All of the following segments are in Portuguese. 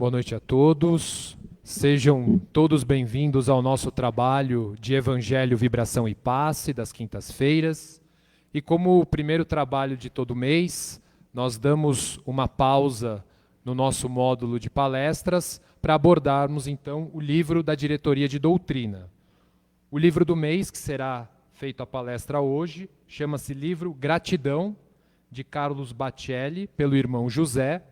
Boa noite a todos. Sejam todos bem-vindos ao nosso trabalho de Evangelho, Vibração e Passe das quintas-feiras. E como o primeiro trabalho de todo mês, nós damos uma pausa no nosso módulo de palestras para abordarmos então o livro da Diretoria de Doutrina. O livro do mês, que será feito a palestra hoje, chama-se Livro Gratidão, de Carlos Bacelli, pelo irmão José.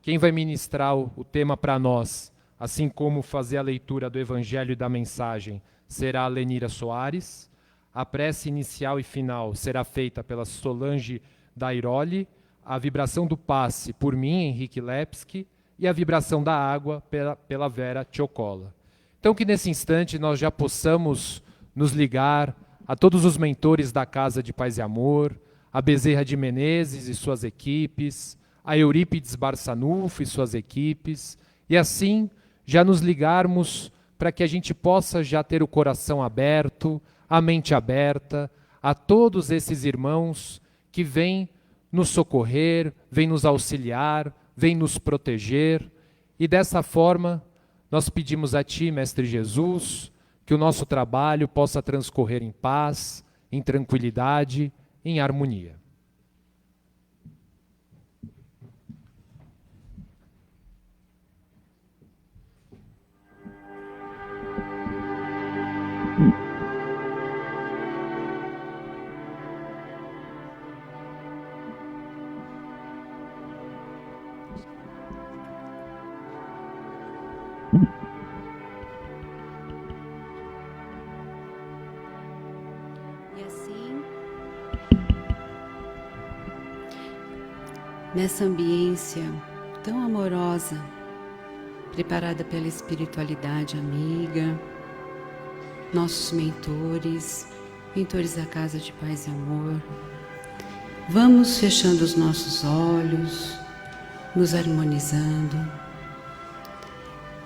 Quem vai ministrar o tema para nós, assim como fazer a leitura do Evangelho e da mensagem, será a Lenira Soares. A prece inicial e final será feita pela Solange Dairoli, a vibração do passe por mim, Henrique Lepski, e a vibração da água pela Vera Tchocola. Então que nesse instante nós já possamos nos ligar a todos os mentores da Casa de Paz e Amor, a Bezerra de Menezes e suas equipes, a Eurípides Barçanufo e suas equipes, e assim já nos ligarmos para que a gente possa já ter o coração aberto, a mente aberta, a todos esses irmãos que vêm nos socorrer, vêm nos auxiliar, vêm nos proteger, e dessa forma nós pedimos a Ti, Mestre Jesus, que o nosso trabalho possa transcorrer em paz, em tranquilidade, em harmonia. Nessa ambiência tão amorosa, preparada pela espiritualidade amiga, nossos mentores da Casa de Paz e Amor, vamos fechando os nossos olhos, nos harmonizando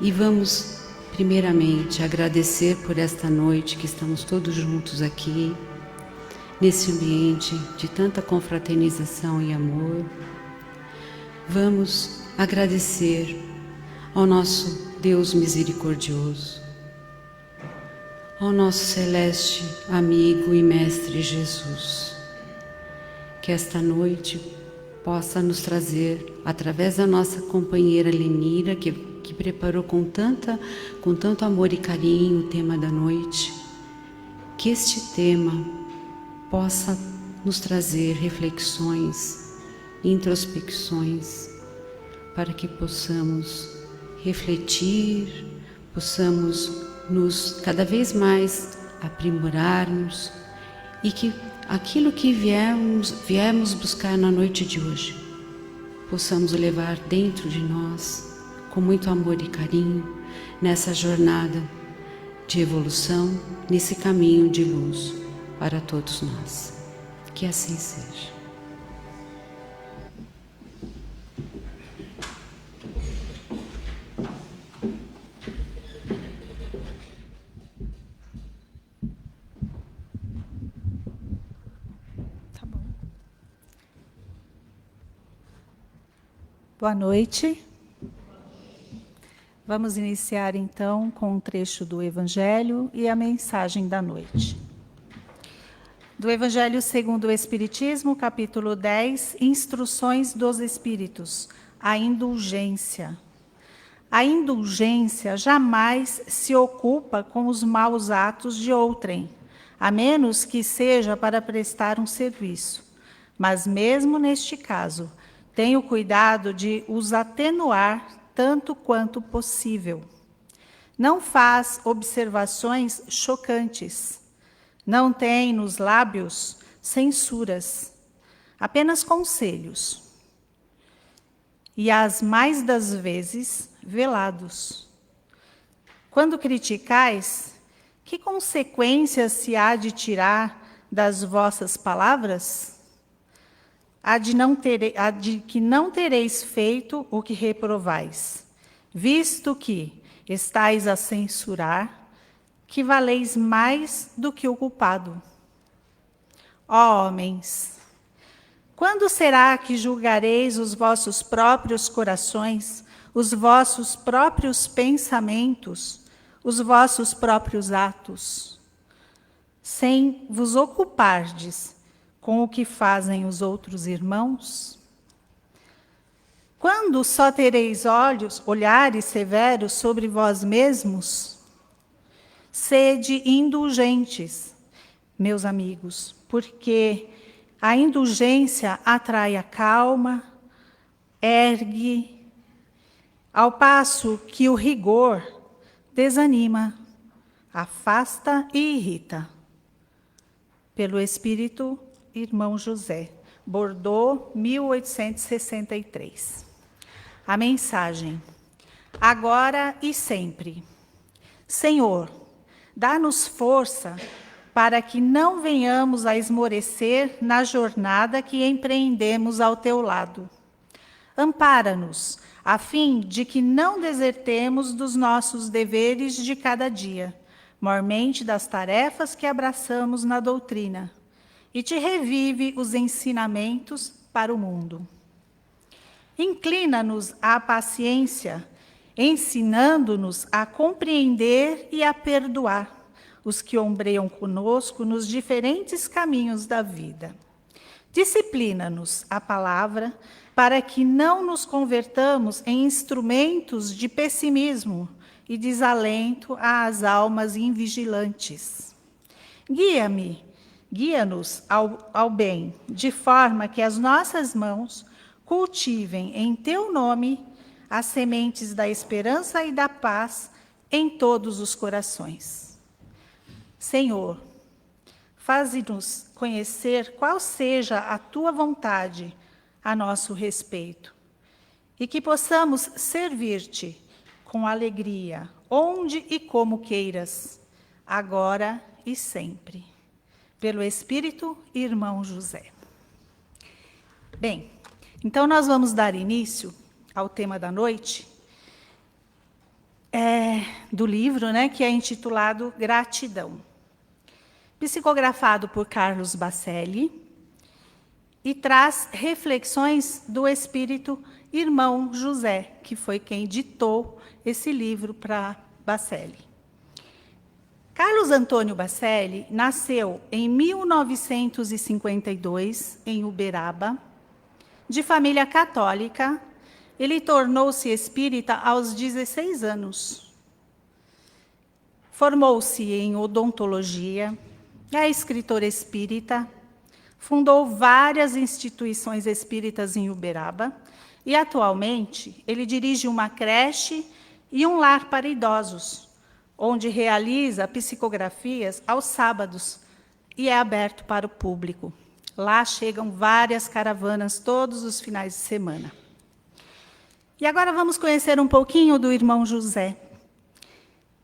e vamos primeiramente agradecer por esta noite que estamos todos juntos aqui, nesse ambiente de tanta confraternização e amor. Vamos agradecer ao nosso Deus misericordioso, ao nosso celeste amigo e mestre Jesus, que esta noite possa nos trazer, através da nossa companheira Lenira, que preparou com tanto amor e carinho o tema da noite, que este tema possa nos trazer reflexões, introspecções, para que possamos refletir, possamos nos cada vez mais aprimorarmos e que aquilo que viemos buscar na noite de hoje, possamos levar dentro de nós com muito amor e carinho nessa jornada de evolução, nesse caminho de luz para todos nós. Que assim seja. Boa noite. Vamos iniciar então com um trecho do Evangelho e a mensagem da noite. Do Evangelho segundo o Espiritismo, capítulo 10, Instruções dos Espíritos, a indulgência. A indulgência jamais se ocupa com os maus atos de outrem, a menos que seja para prestar um serviço. Mas mesmo neste caso, tenha o cuidado de os atenuar tanto quanto possível. Não faz observações chocantes. Não tem nos lábios censuras, apenas conselhos. E as mais das vezes velados. Quando criticais, que consequências se há de tirar das vossas palavras? A de que não tereis feito o que reprovais, visto que estáis a censurar, que valeis mais do que o culpado. Ó homens, quando será que julgareis os vossos próprios corações, os vossos próprios pensamentos, os vossos próprios atos, sem vos ocupardes com o que fazem os outros irmãos? Quando só tereis olhares severos sobre vós mesmos? Sede indulgentes, meus amigos, porque a indulgência atrai a calma, ergue, ao passo que o rigor desanima, afasta e irrita. Pelo Espírito, Irmão José, Bordeaux, 1863. A mensagem: agora e sempre. Senhor, dá-nos força para que não venhamos a esmorecer na jornada que empreendemos ao teu lado. Ampara-nos, a fim de que não desertemos dos nossos deveres de cada dia, mormente das tarefas que abraçamos na doutrina, e te revive os ensinamentos para o mundo. Inclina-nos à paciência, ensinando-nos a compreender e a perdoar os que ombreiam conosco nos diferentes caminhos da vida. Disciplina-nos a palavra, para que não nos convertamos em instrumentos de pessimismo e desalento às almas invigilantes. Guia-nos ao bem, de forma que as nossas mãos cultivem em teu nome as sementes da esperança e da paz em todos os corações. Senhor, faze-nos conhecer qual seja a tua vontade a nosso respeito, e que possamos servir-te com alegria, onde e como queiras, agora e sempre. Pelo Espírito, Irmão José. Bem, então nós vamos dar início ao tema da noite, do livro, que é intitulado Gratidão, psicografado por Carlos Bacelli, e traz reflexões do espírito Irmão José, que foi quem ditou esse livro para Bacelli. Carlos Antônio Bacelli nasceu em 1952, em Uberaba. De família católica, ele tornou-se espírita aos 16 anos. Formou-se em odontologia, é escritor espírita, fundou várias instituições espíritas em Uberaba e, atualmente, ele dirige uma creche e um lar para idosos, onde realiza psicografias aos sábados e é aberto para o público. Lá chegam várias caravanas todos os finais de semana. E agora vamos conhecer um pouquinho do Irmão José.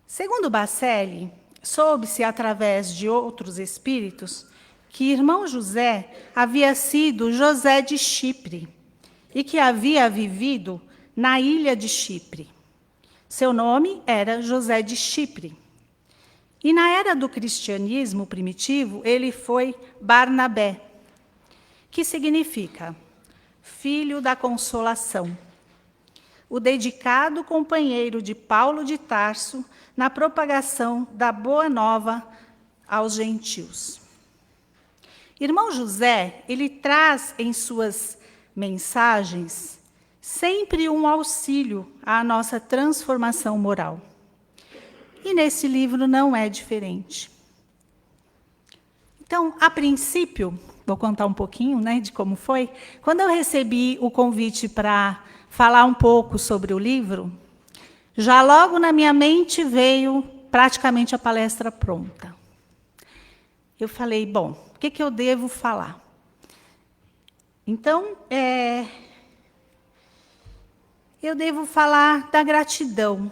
Segundo Bacelli, soube-se através de outros espíritos que Irmão José havia sido José de Chipre e que havia vivido na ilha de Chipre. Seu nome era José de Chipre. E na era do cristianismo primitivo, ele foi Barnabé, que significa filho da consolação, o dedicado companheiro de Paulo de Tarso na propagação da Boa Nova aos gentios. Irmão José, ele traz em suas mensagens sempre um auxílio à nossa transformação moral. E nesse livro não é diferente. Então, a princípio, vou contar um pouquinho, de como foi. Quando eu recebi o convite para falar um pouco sobre o livro, já logo na minha mente veio praticamente a palestra pronta. Eu falei, bom, o que eu devo falar? Então, eu devo falar da gratidão.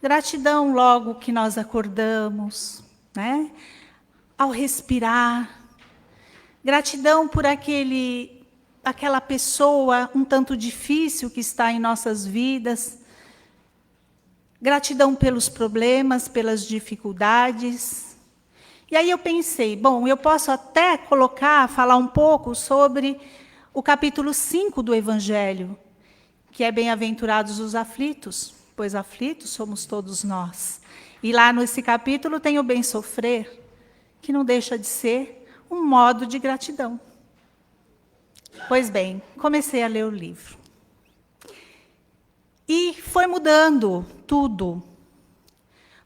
Gratidão logo que nós acordamos, ao respirar. Gratidão por aquela pessoa um tanto difícil que está em nossas vidas. Gratidão pelos problemas, pelas dificuldades. E aí eu pensei, bom, eu posso até falar um pouco sobre o capítulo 5 do Evangelho, que é bem-aventurados os aflitos, pois aflitos somos todos nós. E lá nesse capítulo tem o bem sofrer, que não deixa de ser um modo de gratidão. Pois bem, comecei a ler o livro. E foi mudando tudo,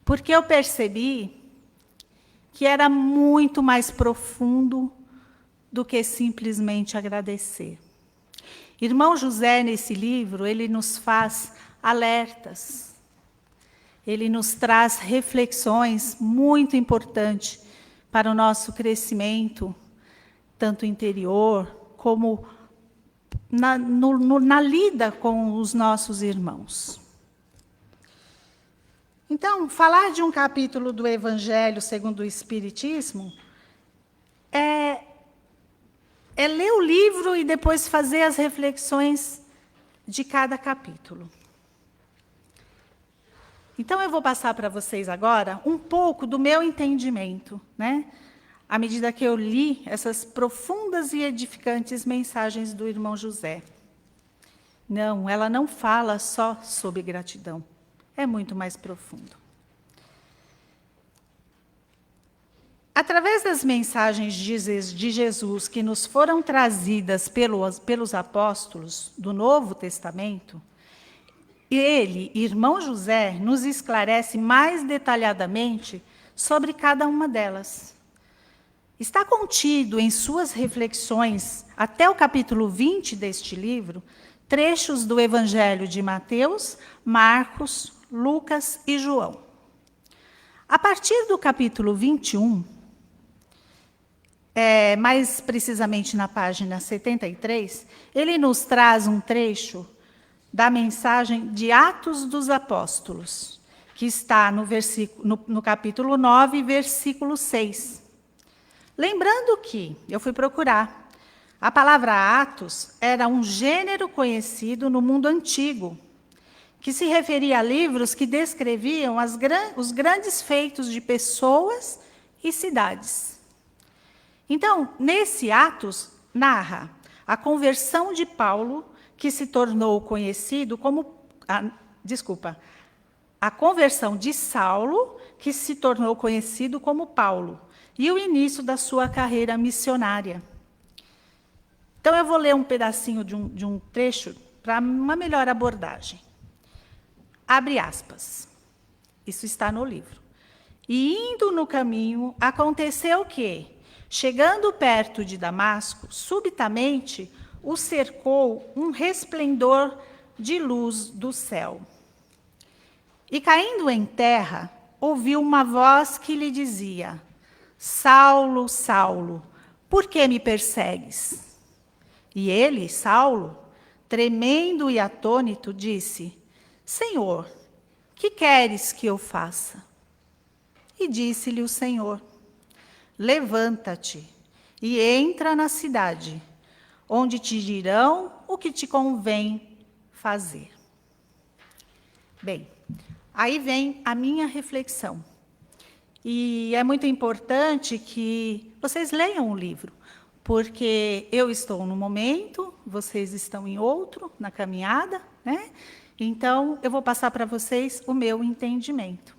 porque eu percebi que era muito mais profundo do que simplesmente agradecer. Irmão José, nesse livro, ele nos faz alertas, ele nos traz reflexões muito importantes para o nosso crescimento, tanto interior, como na lida com os nossos irmãos. Então, falar de um capítulo do Evangelho segundo o Espiritismo é ler o livro e depois fazer as reflexões de cada capítulo. Então, eu vou passar para vocês agora um pouco do meu entendimento, né? À medida que eu li essas profundas e edificantes mensagens do irmão José. Não, ela não fala só sobre gratidão. É muito mais profundo. Através das mensagens de Jesus que nos foram trazidas pelos apóstolos do Novo Testamento, ele, irmão José, nos esclarece mais detalhadamente sobre cada uma delas. Está contido em suas reflexões, até o capítulo 20 deste livro, trechos do Evangelho de Mateus, Marcos, Lucas e João. A partir do capítulo 21, mais precisamente na página 73, ele nos traz um trecho da mensagem de Atos dos Apóstolos, que está no capítulo 9, versículo 6. Lembrando que, eu fui procurar, a palavra Atos era um gênero conhecido no mundo antigo, que se referia a livros que descreviam os grandes feitos de pessoas e cidades. Então, nesse Atos, narra a conversão de Paulo, que se tornou conhecido como... a conversão de Saulo, que se tornou conhecido como Paulo, e o início da sua carreira missionária. Então, eu vou ler um pedacinho de um trecho para uma melhor abordagem. Abre aspas. Isso está no livro. E indo no caminho, aconteceu que, chegando perto de Damasco, subitamente o cercou um resplendor de luz do céu. E caindo em terra, ouviu uma voz que lhe dizia: Saulo, Saulo, por que me persegues? E ele, Saulo, tremendo e atônito, disse: Senhor, que queres que eu faça? E disse-lhe o Senhor: Levanta-te e entra na cidade, onde te dirão o que te convém fazer. Bem, aí vem a minha reflexão. E é muito importante que vocês leiam o livro, porque eu estou num momento, vocês estão em outro, na caminhada, né? Então, eu vou passar para vocês o meu entendimento.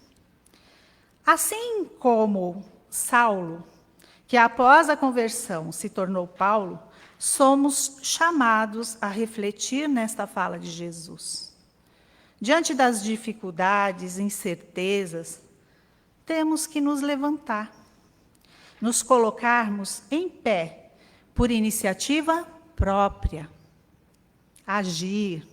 Assim como Saulo, que após a conversão se tornou Paulo, somos chamados a refletir nesta fala de Jesus. Diante das dificuldades, incertezas, temos que nos levantar, nos colocarmos em pé, por iniciativa própria, agir.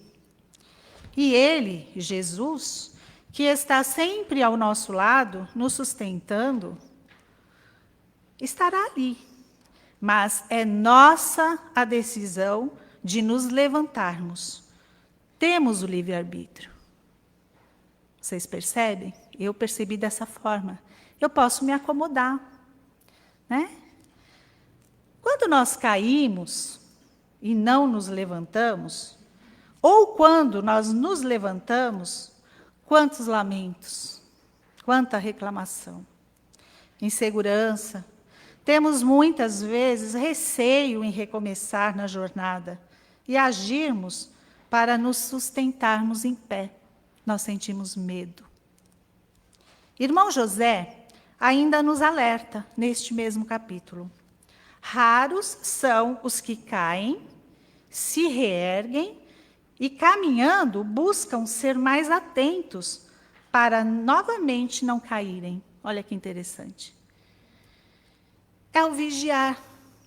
E ele, Jesus, que está sempre ao nosso lado, nos sustentando, estará ali. Mas é nossa a decisão de nos levantarmos. Temos o livre-arbítrio. Vocês percebem? Eu percebi dessa forma. Eu posso me acomodar, né? Quando nós caímos e não nos levantamos, ou quando nós nos levantamos, quantos lamentos, quanta reclamação, insegurança. Temos muitas vezes receio em recomeçar na jornada e agirmos para nos sustentarmos em pé. Nós sentimos medo. Irmão José ainda nos alerta neste mesmo capítulo. Raros são os que caem, se reerguem e, caminhando, buscam ser mais atentos para novamente não caírem. Olha que interessante. É o vigiar,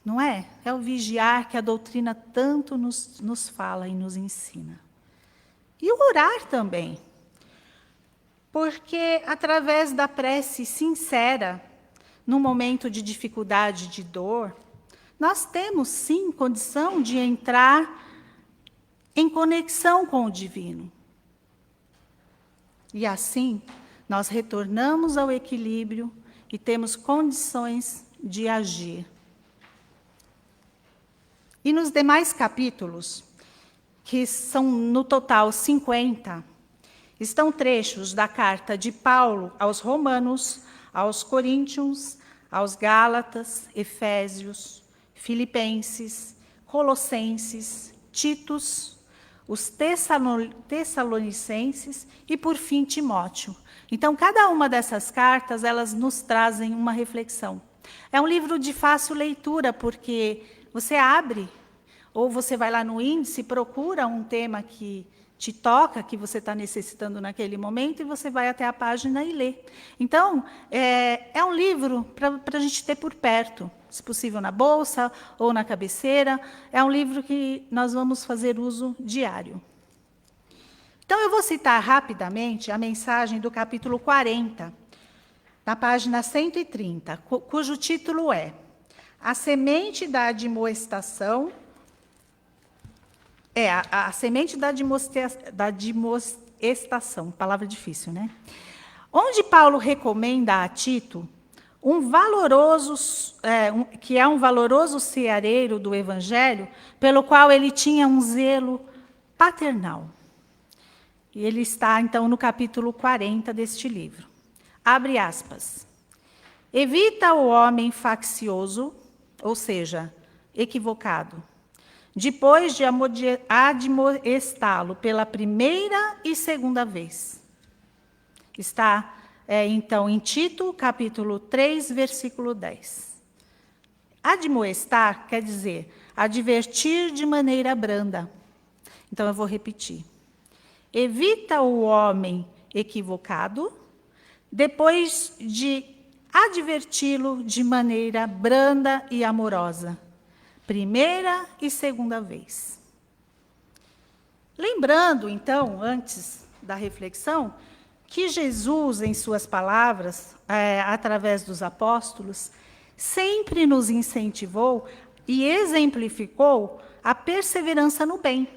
não é? É o vigiar que a doutrina tanto nos fala e nos ensina. E o orar também. Porque através da prece sincera, num momento de dificuldade, de dor, nós temos sim condição de entrar em conexão com o divino. E assim, nós retornamos ao equilíbrio e temos condições de agir. E nos demais capítulos, que são no total 50, estão trechos da carta de Paulo aos Romanos, aos Coríntios, aos Gálatas, Efésios, Filipenses, Colossenses, Titos, os Tessalonicenses e, por fim, Timóteo. Então, cada uma dessas cartas, elas nos trazem uma reflexão. É um livro de fácil leitura, porque você abre, ou você vai lá no índice, procura um tema que te toca, que você está necessitando naquele momento, e você vai até a página e lê. Então, é um livro para a gente ter por perto, se possível na bolsa ou na cabeceira. É um livro que nós vamos fazer uso diário. Então, eu vou citar rapidamente a mensagem do capítulo 40, na página 130, cujo título é A Semente da Admoestação. A semente da admoestação, palavra difícil, né? Onde Paulo recomenda a Tito que é um valoroso ceareiro do Evangelho, pelo qual ele tinha um zelo paternal. E ele está, então, no capítulo 40 deste livro. Abre aspas. Evita o homem faccioso, ou seja, equivocado, depois de admoestá-lo pela primeira e segunda vez. Está, então, em Tito, capítulo 3, versículo 10. Admoestar quer dizer advertir de maneira branda. Então, eu vou repetir. Evita o homem equivocado, depois de adverti-lo de maneira branda e amorosa. Primeira e segunda vez. Lembrando, então, antes da reflexão, que Jesus, em suas palavras, através dos apóstolos, sempre nos incentivou e exemplificou a perseverança no bem,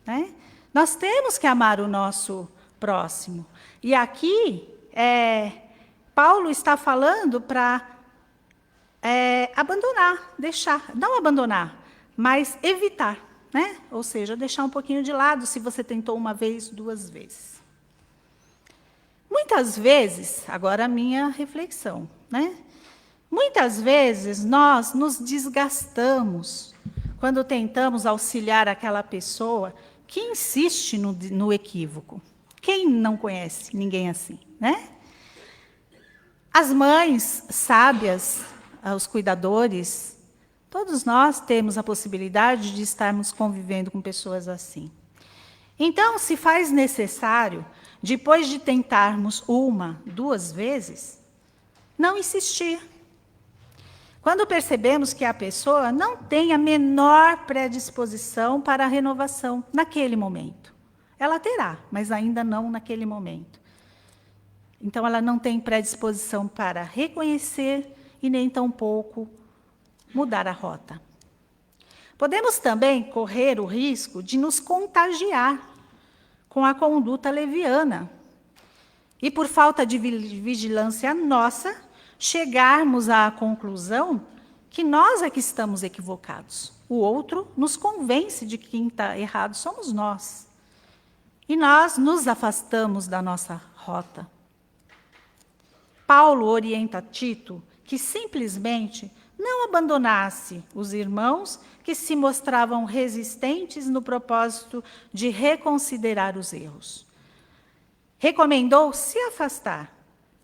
né? Nós temos que amar o nosso próximo. E aqui, Paulo está falando para abandonar, deixar, não abandonar, mas evitar, né? Ou seja, deixar um pouquinho de lado se você tentou uma vez, duas vezes. Muitas vezes, agora a minha reflexão, né? Muitas vezes nós nos desgastamos quando tentamos auxiliar aquela pessoa que insiste no equívoco. Quem não conhece ninguém assim, né? As mães sábias, os cuidadores, todos nós temos a possibilidade de estarmos convivendo com pessoas assim. Então, se faz necessário, depois de tentarmos uma, duas vezes, não insistir. Quando percebemos que a pessoa não tem a menor predisposição para a renovação naquele momento. Ela terá, mas ainda não naquele momento. Então, ela não tem predisposição para reconhecer e nem tampouco mudar a rota. Podemos também correr o risco de nos contagiar com a conduta leviana e, por falta de vigilância nossa, chegarmos à conclusão que nós é que estamos equivocados. O outro nos convence de que quem está errado somos nós. E nós nos afastamos da nossa rota. Paulo orienta Tito que simplesmente não abandonasse os irmãos que se mostravam resistentes no propósito de reconsiderar os erros. Recomendou se afastar,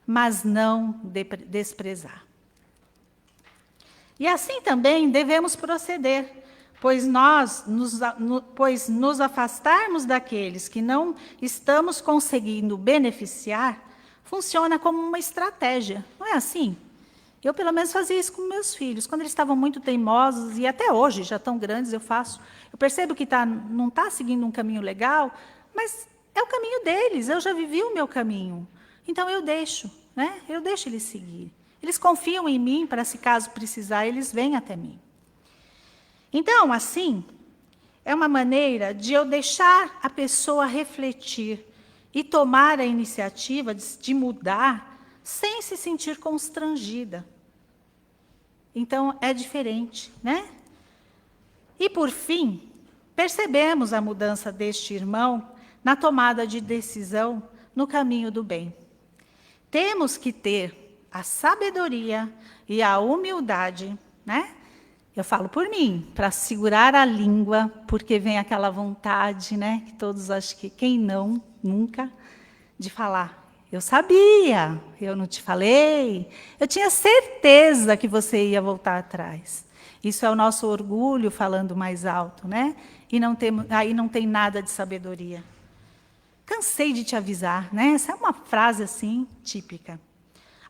mas não desprezar. E assim também devemos proceder, pois nos afastarmos daqueles que não estamos conseguindo beneficiar, funciona como uma estratégia, não é assim? Eu, pelo menos, fazia isso com meus filhos. Quando eles estavam muito teimosos, e até hoje, já tão grandes, eu faço. Eu percebo que não está seguindo um caminho legal, mas é o caminho deles, eu já vivi o meu caminho. Então, eu deixo, né? Eu deixo eles seguir. Eles confiam em mim, para se caso precisar, eles vêm até mim. Então, assim, é uma maneira de eu deixar a pessoa refletir e tomar a iniciativa de mudar sem se sentir constrangida. Então, é diferente, né? E, por fim, percebemos a mudança deste irmão na tomada de decisão no caminho do bem. Temos que ter a sabedoria e a humildade, né? Eu falo por mim, para segurar a língua, porque vem aquela vontade, né? Que todos acham que quem não, nunca, de falar. Eu sabia, eu não te falei, eu tinha certeza que você ia voltar atrás. Isso é o nosso orgulho falando mais alto, né? E aí não tem nada de sabedoria. Cansei de te avisar, né? Essa é uma frase assim, típica.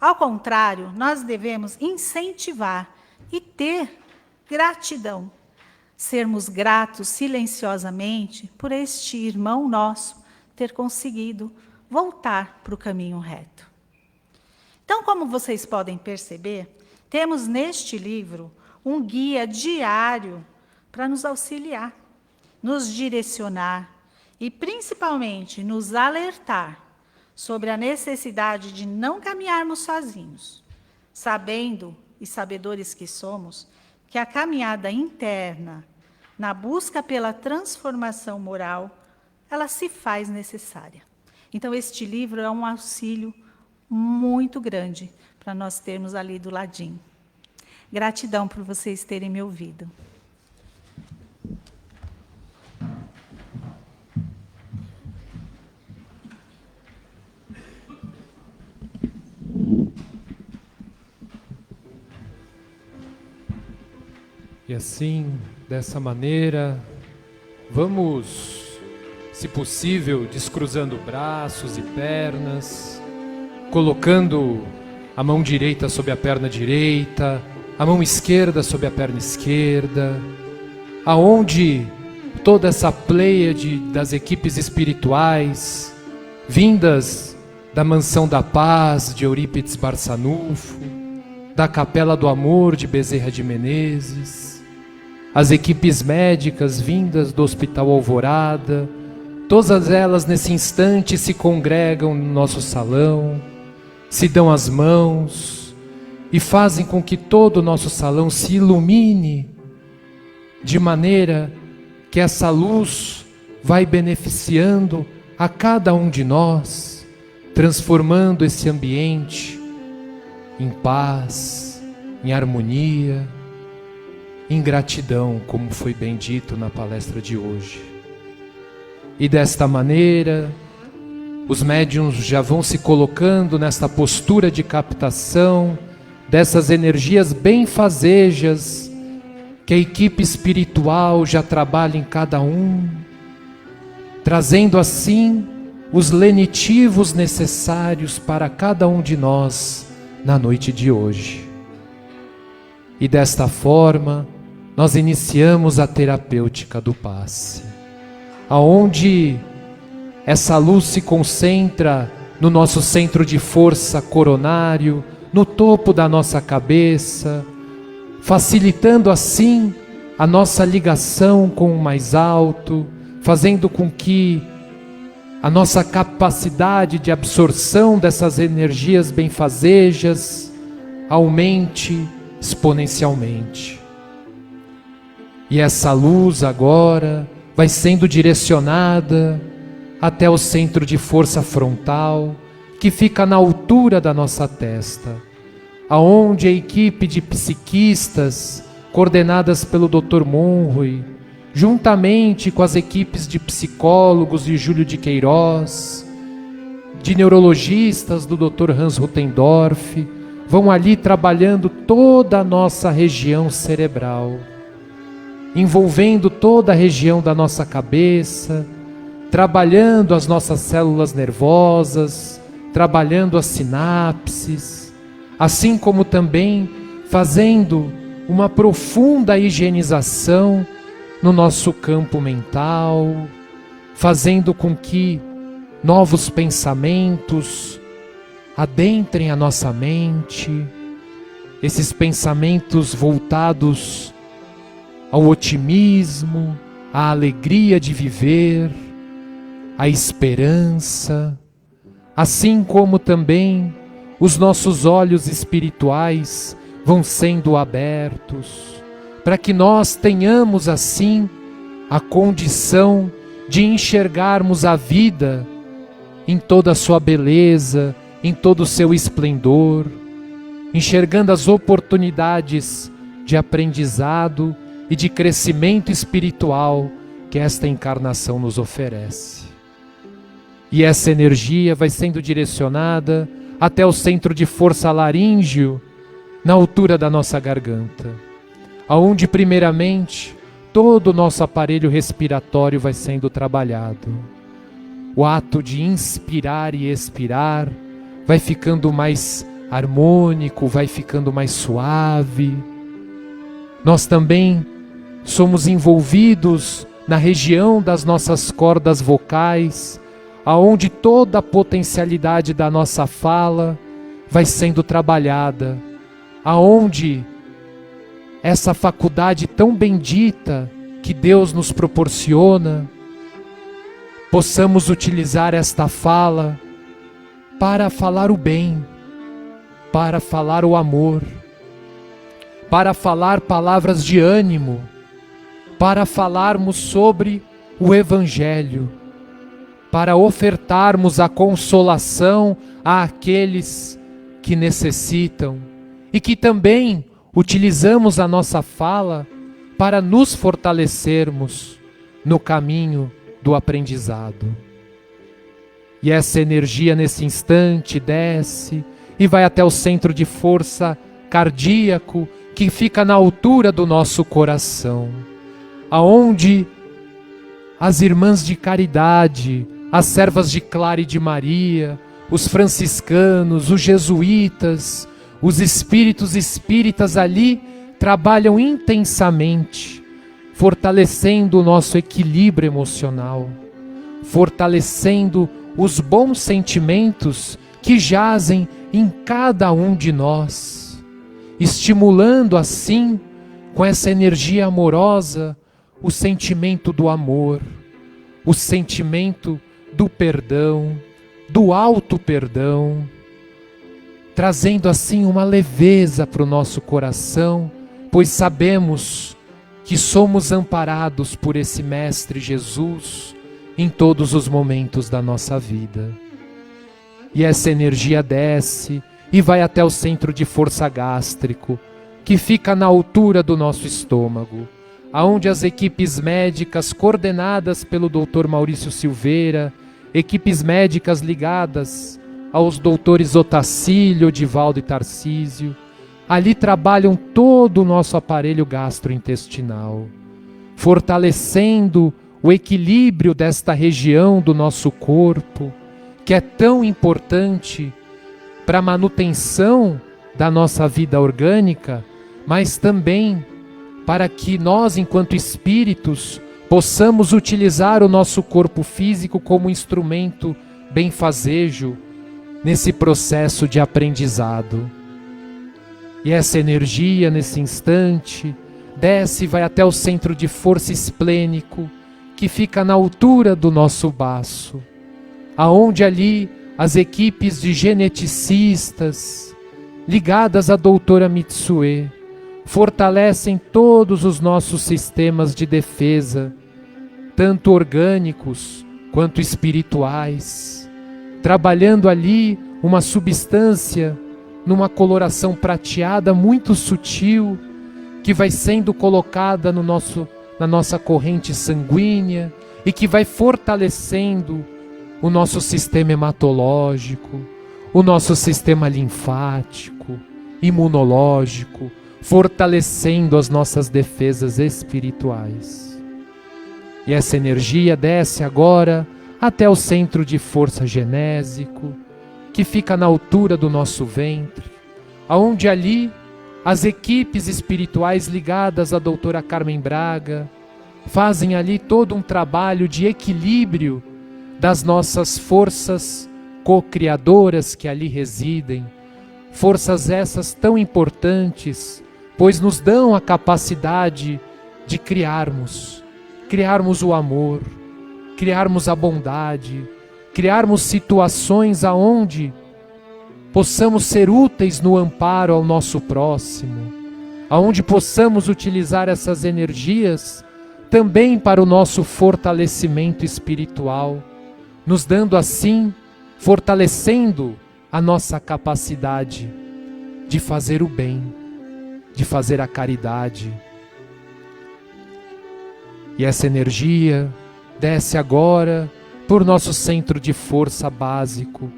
Ao contrário, nós devemos incentivar e ter gratidão. Sermos gratos silenciosamente por este irmão nosso ter conseguido voltar para o caminho reto. Então, como vocês podem perceber, temos neste livro um guia diário para nos auxiliar, nos direcionar e, principalmente, nos alertar sobre a necessidade de não caminharmos sozinhos, sabendo e sabedores que somos que a caminhada interna, na busca pela transformação moral, ela se faz necessária. Então, este livro é um auxílio muito grande para nós termos ali do ladinho. Gratidão por vocês terem me ouvido. E assim, dessa maneira, vamos, se possível, descruzando braços e pernas, colocando a mão direita sobre a perna direita, a mão esquerda sobre a perna esquerda, aonde toda essa pleiade das equipes espirituais, vindas da Mansão da Paz, de Eurípides Barçanufo, da Capela do Amor, de Bezerra de Menezes, as equipes médicas vindas do Hospital Alvorada, todas elas nesse instante se congregam no nosso salão, se dão as mãos e fazem com que todo o nosso salão se ilumine, de maneira que essa luz vai beneficiando a cada um de nós, transformando esse ambiente em paz, em harmonia, em gratidão, como foi bem dito na palestra de hoje. E desta maneira, os médiuns já vão se colocando nesta postura de captação dessas energias benfazejas que a equipe espiritual já trabalha em cada um, trazendo assim os lenitivos necessários para cada um de nós na noite de hoje. E desta forma, nós iniciamos a terapêutica do passe, aonde essa luz se concentra no nosso centro de força coronário, no topo da nossa cabeça, facilitando assim a nossa ligação com o mais alto, fazendo com que a nossa capacidade de absorção dessas energias benfazejas aumente exponencialmente. E essa luz agora vai sendo direcionada até o centro de força frontal, que fica na altura da nossa testa, aonde a equipe de psiquistas, coordenadas pelo Dr. Monroy, juntamente com as equipes de psicólogos de Júlio de Queiroz, de neurologistas do Dr. Hans Ruttendorf, vão ali trabalhando toda a nossa região cerebral, envolvendo toda a região da nossa cabeça, trabalhando as nossas células nervosas, trabalhando as sinapses, assim como também fazendo uma profunda higienização no nosso campo mental, fazendo com que novos pensamentos adentrem a nossa mente, esses pensamentos voltados ao otimismo, à alegria de viver, à esperança, assim como também os nossos olhos espirituais vão sendo abertos, para que nós tenhamos assim a condição de enxergarmos a vida em toda a sua beleza, em todo o seu esplendor, enxergando as oportunidades de aprendizado e de crescimento espiritual que esta encarnação nos oferece. E essa energia vai sendo direcionada até o centro de força laríngeo, na altura da nossa garganta, aonde primeiramente todo o nosso aparelho respiratório vai sendo trabalhado. O ato de inspirar e expirar vai ficando mais harmônico, vai ficando mais suave. Nós também somos envolvidos na região das nossas cordas vocais, aonde toda a potencialidade da nossa fala vai sendo trabalhada, aonde essa faculdade tão bendita que Deus nos proporciona, possamos utilizar esta fala para falar o bem, para falar o amor, para falar palavras de ânimo, para falarmos sobre o Evangelho, para ofertarmos a consolação àqueles que necessitam e que também utilizamos a nossa fala para nos fortalecermos no caminho do aprendizado. E essa energia nesse instante desce e vai até o centro de força cardíaco que fica na altura do nosso coração, aonde as irmãs de caridade, as servas de Clara e de Maria, os franciscanos, os jesuítas, os espíritos espíritas ali trabalham intensamente, fortalecendo o nosso equilíbrio emocional, fortalecendo os bons sentimentos que jazem em cada um de nós, estimulando assim, com essa energia amorosa, o sentimento do amor, o sentimento do perdão, do auto-perdão, trazendo assim uma leveza para o nosso coração, pois sabemos que somos amparados por esse Mestre Jesus em todos os momentos da nossa vida. E essa energia desce e vai até o centro de força gástrico, que fica na altura do nosso estômago, aonde as equipes médicas coordenadas pelo Dr. Maurício Silveira, equipes médicas ligadas aos doutores Otacílio, Divaldo e Tarcísio, ali trabalham todo o nosso aparelho gastrointestinal, fortalecendo o equilíbrio desta região do nosso corpo, que é tão importante para a manutenção da nossa vida orgânica, mas também para que nós, enquanto espíritos, possamos utilizar o nosso corpo físico como instrumento benfazejo nesse processo de aprendizado. E essa energia, nesse instante, desce e vai até o centro de força esplênico, que fica na altura do nosso baço, aonde ali as equipes de geneticistas, ligadas à doutora Mitsue, fortalecem todos os nossos sistemas de defesa, tanto orgânicos quanto espirituais, trabalhando ali uma substância numa coloração prateada muito sutil, que vai sendo colocada na nossa corrente sanguínea e que vai fortalecendo o nosso sistema hematológico, o nosso sistema linfático, imunológico, fortalecendo as nossas defesas espirituais. E essa energia desce agora até o centro de força genésico, que fica na altura do nosso ventre, aonde ali as equipes espirituais ligadas à doutora Carmen Braga fazem ali todo um trabalho de equilíbrio das nossas forças co-criadoras que ali residem, forças essas tão importantes, pois nos dão a capacidade de criarmos o amor, criarmos a bondade, criarmos situações aonde possamos ser úteis no amparo ao nosso próximo, aonde possamos utilizar essas energias também para o nosso fortalecimento espiritual, nos dando assim, fortalecendo a nossa capacidade de fazer o bem, de fazer a caridade. E essa energia desce agora por nosso centro de força básico,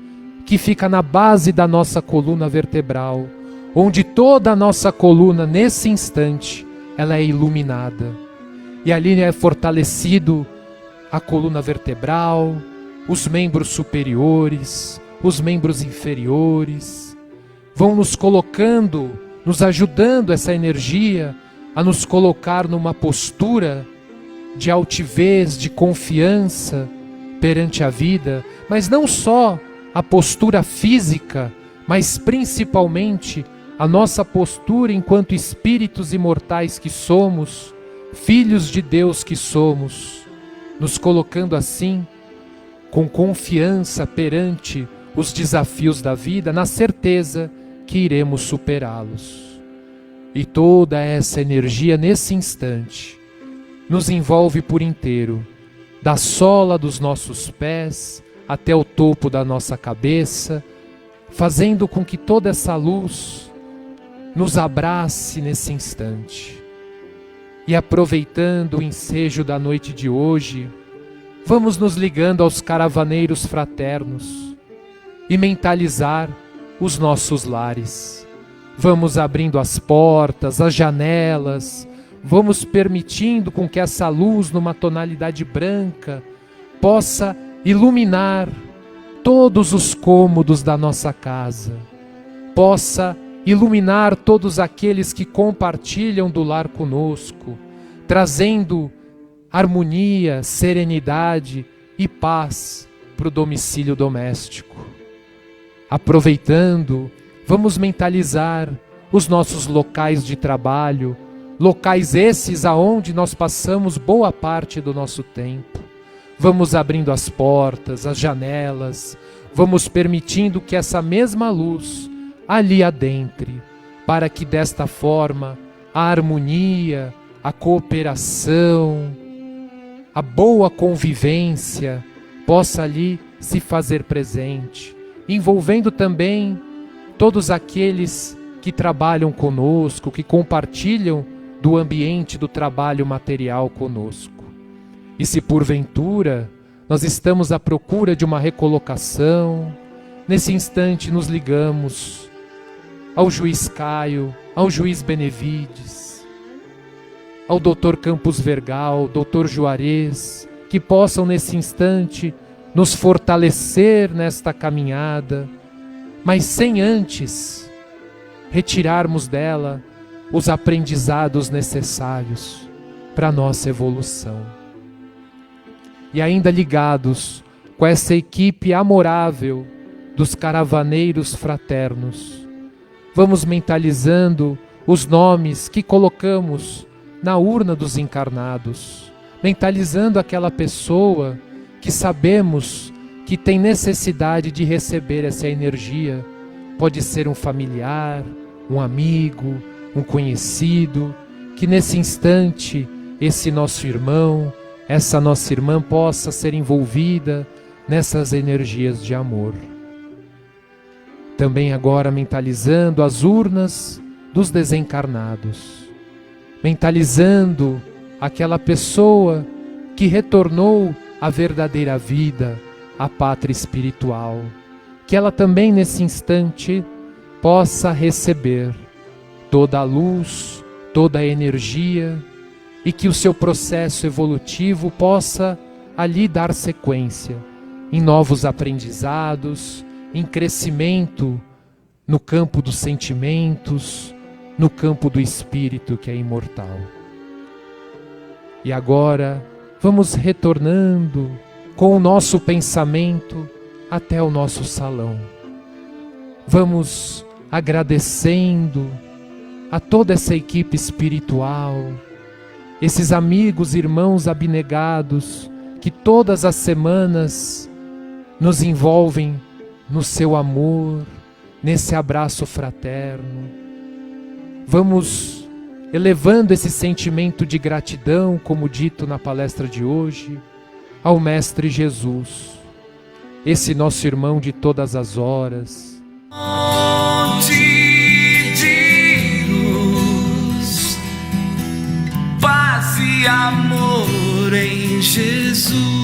que fica na base da nossa coluna vertebral, onde toda a nossa coluna, nesse instante, ela é iluminada. E ali é fortalecido a coluna vertebral, os membros superiores, os membros inferiores. Vão nos colocando, nos ajudando essa energia a nos colocar numa postura de altivez, de confiança perante a vida, mas não só a postura física, mas principalmente a nossa postura enquanto espíritos imortais que somos, filhos de Deus que somos, nos colocando assim, com confiança perante os desafios da vida, na certeza que iremos superá-los. E toda essa energia nesse instante nos envolve por inteiro, da sola dos nossos pés até o topo da nossa cabeça, fazendo com que toda essa luz nos abrace nesse instante. E aproveitando o ensejo da noite de hoje, vamos nos ligando aos caravaneiros fraternos e mentalizar os nossos lares. Vamos abrindo as portas, as janelas, vamos permitindo com que essa luz numa tonalidade branca possa iluminar todos os cômodos da nossa casa, possa iluminar todos aqueles que compartilham do lar conosco, trazendo harmonia, serenidade e paz para o domicílio doméstico. Aproveitando, vamos mentalizar os nossos locais de trabalho, locais esses aonde nós passamos boa parte do nosso tempo. Vamos abrindo as portas, as janelas, vamos permitindo que essa mesma luz ali adentre, para que desta forma a harmonia, a cooperação, a boa convivência possa ali se fazer presente, envolvendo também todos aqueles que trabalham conosco, que compartilham do ambiente do trabalho material conosco. E se porventura nós estamos à procura de uma recolocação, nesse instante nos ligamos ao juiz Caio, ao juiz Benevides, ao doutor Campos Vergal, doutor Juarez, que possam nesse instante nos fortalecer nesta caminhada, mas sem antes retirarmos dela os aprendizados necessários para a nossa evolução. E ainda ligados com essa equipe amorável dos caravaneiros fraternos, vamos mentalizando os nomes que colocamos na urna dos encarnados, mentalizando aquela pessoa que sabemos que tem necessidade de receber essa energia. Pode ser um familiar, um amigo, um conhecido, que nesse instante esse nosso irmão, essa nossa irmã possa ser envolvida nessas energias de amor. Também agora mentalizando as urnas dos desencarnados, mentalizando aquela pessoa que retornou à verdadeira vida, à pátria espiritual, que ela também nesse instante possa receber toda a luz, toda a energia, e que o seu processo evolutivo possa ali dar sequência em novos aprendizados, em crescimento no campo dos sentimentos, no campo do espírito que é imortal. E agora vamos retornando com o nosso pensamento até o nosso salão. Vamos agradecendo a toda essa equipe espiritual, esses amigos, irmãos abnegados que todas as semanas nos envolvem no seu amor, nesse abraço fraterno. Vamos elevando esse sentimento de gratidão, como dito na palestra de hoje, ao Mestre Jesus, esse nosso irmão de todas as horas. De luz, paz e amor em Jesus.